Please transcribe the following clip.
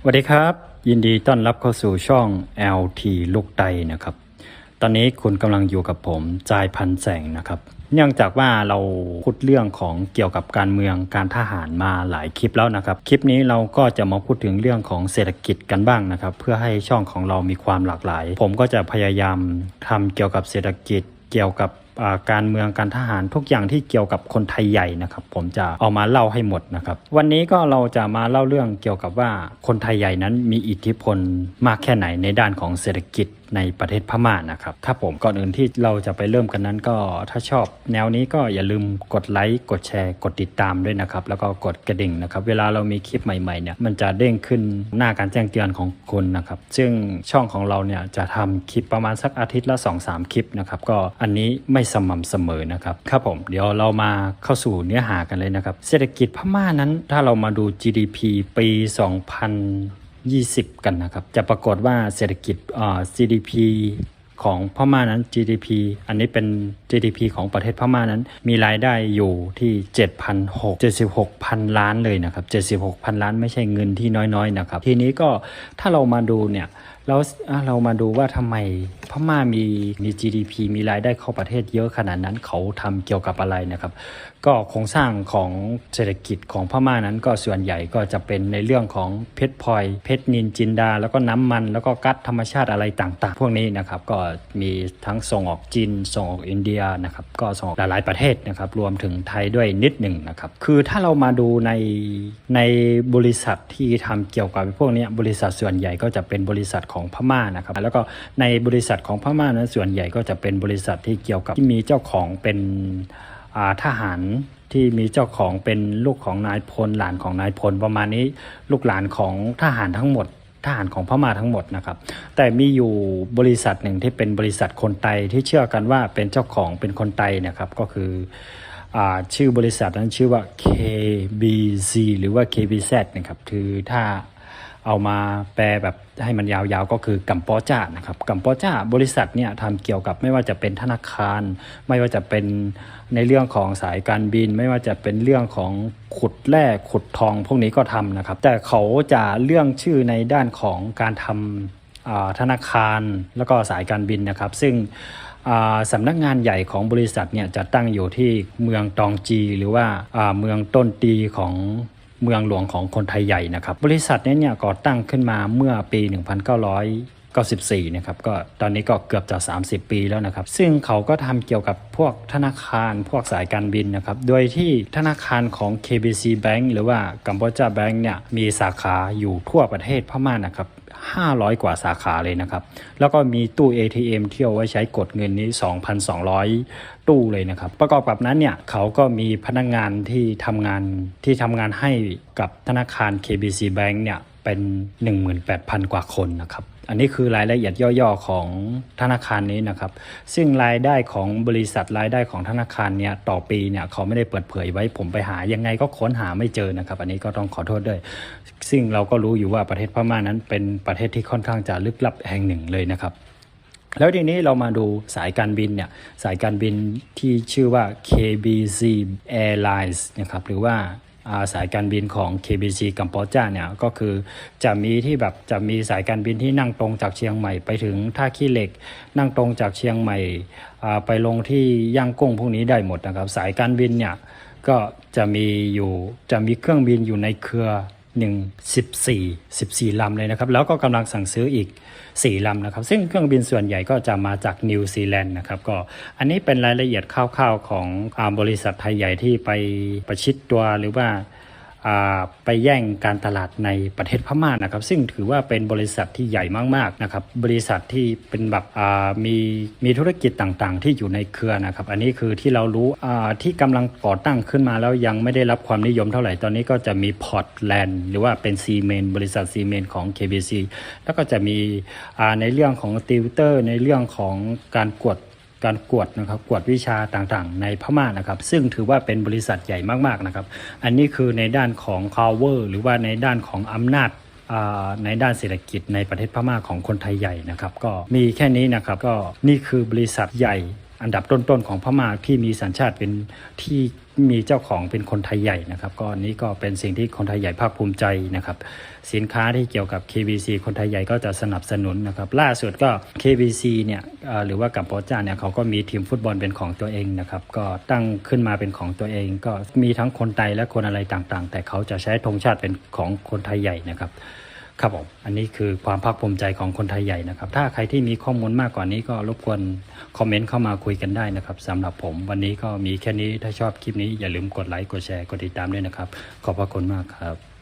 วัสดีครับยินดีต้อนรับเข้าสู่ช่อง LT ลูกไตนะครับตอนนี้คุณกำลังอยู่กับผมจายพันแสงนะครับเนื่องจากว่าเราพูดเรื่องของเกี่ยวกับการเมืองการทหารมาหลายคลิปแล้วนะครับคลิปนี้เราก็จะมาพูดถึงเรื่องของเศรษฐกิจกันบ้างนะครับเพื่อให้ช่องของเรามีความหลากหลายผมก็จะพยายามทำเกี่ยวกับเศรษฐกิจเกี่ยวกับการเมืองการทหารทุกอย่างที่เกี่ยวกับคนไทยใหญ่นะครับผมจะเอามาเล่าให้หมดนะครับวันนี้ก็เราจะมาเล่าเรื่องเกี่ยวกับว่าคนไทยใหญ่นั้นมีอิทธิพลมากแค่ไหนในด้านของเศรษฐกิจในประเทศพม่านะครับครับผมก่อนอื่นที่เราจะไปเริ่มกันนั้นก็ถ้าชอบแนวนี้ก็อย่าลืมกดไลค์กดแชร์กดติดตามด้วยนะครับแล้วก็กดกระดิ่งนะครับเวลาเรามีคลิปใหม่ๆเนี่ยมันจะเด้งขึ้นหน้าการแจ้งเตือนของคุณนะครับซึ่งช่องของเราเนี่ยจะทำคลิปประมาณสักอาทิตย์ละ 2-3 คลิปนะครับก็อันนี้ไม่สม่ำเสมอนะครับครับผมเดี๋ยวเรามาเข้าสู่เนื้อหากันเลยนะครับเศรษฐกิจพม่านั้นถ้าเรามาดู GDP ปี2020 กันนะครับจะปรากฏว่าเศรษฐกิจGDP ของพม่านั้น GDP อันนี้เป็น GDP ของประเทศพม่านั้นมีรายได้อยู่ที่ 76,000 ล้านเลยนะครับ 76,000 ล้านไม่ใช่เงินที่น้อยๆนะครับทีนี้ก็ถ้าเรามาดูเนี่ยแล้วเรามาดูว่าทำไมพม่ามี GDP มีรายได้เข้าประเทศเยอะขนาดนั้นเขาทำเกี่ยวกับอะไรนะครับก็โครงสร้างของเศรษฐกิจของพม่านั้นก็ส่วนใหญ่ก็จะเป็นในเรื่องของเพชรพลอยเพชรนินจินดาแล้วก็น้ำมันแล้วก็ก๊าซธรรมชาติอะไรต่างๆพวกนี้นะครับก็มีทั้งส่งออกจีนส่งออกอินเดียนะครับก็ส่งออกหลายๆประเทศนะครับรวมถึงไทยด้วยนิดหนึ่งนะครับคือถ้าเรามาดูในบริษัทที่ทำเกี่ยวกับพวกนี้บริษัทส่วนใหญ่ก็จะเป็นบริษัทของพม่านะครับแล้วก็ในบริษัทของพม่านั้นส่วนใหญ่ก็จะเป็นบริษัทที่เกี่ยวกับที่มีเจ้าของเป็นทหารที่มีเจ้าของเป็นลูกของนายพลหลานของนายพลประมาณนี้ลูกหลานของทหารทั้งหมดทหารของพม่าทั้งหมดนะครับแต่มีอยู่บริษัทหนึ่งที่เป็นบริษัทคนไทยที่เชื่อกันว่าเป็นเจ้าของเป็นคนไทยนะครับก็คือชื่อบริษัทนั้นชื่อว่า KBZ หรือว่า KBZ นะครับคือถ้าเอามาแปลแบบให้มันยาวๆก็คือกัมปอจ้านะครับกัมปอจ้าบริษัทเนี่ยทำเกี่ยวกับไม่ว่าจะเป็นธนาคารไม่ว่าจะเป็นในเรื่องของสายการบินไม่ว่าจะเป็นเรื่องของขุดแร่ขุดทองพวกนี้ก็ทำนะครับแต่เขาจะเรื่องชื่อในด้านของการทำธนาคารแล้วก็สายการบินนะครับซึ่งสำนักงานใหญ่ของบริษัทเนี่ยจะตั้งอยู่ที่เมืองตองจีหรือว่าเมืองต้นตีของเมืองหลวงของคนไทยใหญ่นะครับบริษัทนี้เนี่ยก่อตั้งขึ้นมาเมื่อปี1994นะครับก็ตอนนี้ก็เกือบจะ30 ปีแล้วนะครับซึ่งเขาก็ทำเกี่ยวกับพวกธนาคารพวกสายการบินนะครับโดยที่ธนาคารของ KBC Bank หรือว่ากัมพูชา Bank เนี่ยมีสาขาอยู่ทั่วประเทศพม่านะครับ500 กว่าสาขาเลยนะครับแล้วก็มีตู้ ATM ที่เอาไว้ใช้กดเงินนี้ 2,200 ตู้เลยนะครับประกอบกับนั้นเนี่ยเขาก็มีพนักงานที่ทำงานให้กับธนาคาร KBC Bank เนี่ยเป็น 18,000 กว่าคนนะครับอันนี้คือรายละเอียดย่อๆของธนาคารนี้นะครับซึ่งรายได้ของบริษัทรายได้ของธนาคารเนี่ยต่อปีเนี่ยเขาไม่ได้เปิดเผยไว้ผมไปหายังไงก็ค้นหาไม่เจอนะครับอันนี้ก็ต้องขอโทษด้วยซึ่งเราก็รู้อยู่ว่าประเทศพม่านั้นเป็นประเทศที่ค่อนข้างจะลึกลับแห่งหนึ่งเลยนะครับแล้วทีนี้เรามาดูสายการบินเนี่ยสายการบินที่ชื่อว่า KBC Airlines นะครับหรือว่าสายการบินของ KBC กัมพูชาเนี่ยก็คือจะมีสายการบินที่นั่งตรงจากเชียงใหม่ไปถึงท่าขี้เหล็กนั่งตรงจากเชียงใหม่ไปลงที่ย่างกุ้งพวกนี้ได้หมดนะครับสายการบินเนี่ยก็จะมีเครื่องบินอยู่ในเครือ14 ลำเลยนะครับแล้วก็กำลังสั่งซื้ออีก4 ลำนะครับซึ่งเครื่องบินส่วนใหญ่ก็จะมาจากนิวซีแลนด์นะครับก็อันนี้เป็นรายละเอียดคร่าวๆของบริษัทไทยใหญ่ที่ไปประชิดตัวหรือว่าไปแย่งการตลาดในประเทศพม่านะครับซึ่งถือว่าเป็นบริษัทที่ใหญ่มากๆนะครับบริษัทที่เป็นแบบมีธุรกิจต่างๆที่อยู่ในเครือนะครับอันนี้คือที่เรารู้ที่กำลังก่อตั้งขึ้นมาแล้วยังไม่ได้รับความนิยมเท่าไหร่ตอนนี้ก็จะมีพอร์ตแลนด์หรือว่าเป็นซีเมนต์บริษัทซีเมนต์ของ KBC แล้วก็จะมีในเรื่องของติวเตอร์ในเรื่องของการกวดนะครับกวดวิชาต่างๆในพม่านะครับซึ่งถือว่าเป็นบริษัทใหญ่มากๆนะครับอันนี้คือในด้านของ power หรือว่าในด้านของอำนาจในด้านเศรษฐกิจในประเทศพม่าของคนไทยใหญ่นะครับก็มีแค่นี้นะครับก็นี่คือบริษัทใหญ่ อันดับต้นๆของพม่าที่มีสัญชาติเป็นที่มีเจ้าของเป็นคนไทยใหญ่นะครับก็นี้ก็เป็นสิ่งที่คนไทยใหญ่ภาคภูมิใจนะครับสินค้าที่เกี่ยวกับ KBC คนไทยใหญ่ก็จะสนับสนุนนะครับล่าสุดก็ KBC เนี่ยหรือว่ากัมพูชาเนี่ยเขาก็มีทีมฟุตบอลเป็นของตัวเองนะครับก็ตั้งขึ้นมาเป็นของตัวเองก็มีทั้งคนไทยและคนอะไรต่างๆแต่เขาจะใช้ธงชาติเป็นของคนไทยใหญ่นะครับครับผมอันนี้คือความภาคภูมิใจของคนไทยใหญ่นะครับถ้าใครที่มีข้อมูลมากกว่านี้ก็รบกวนคอมเมนต์เข้ามาคุยกันได้นะครับสำหรับผมวันนี้ก็มีแค่นี้ถ้าชอบคลิปนี้อย่าลืมกดไลค์กดแชร์กดติดตามด้วยนะครับขอบพระคุณมากครับ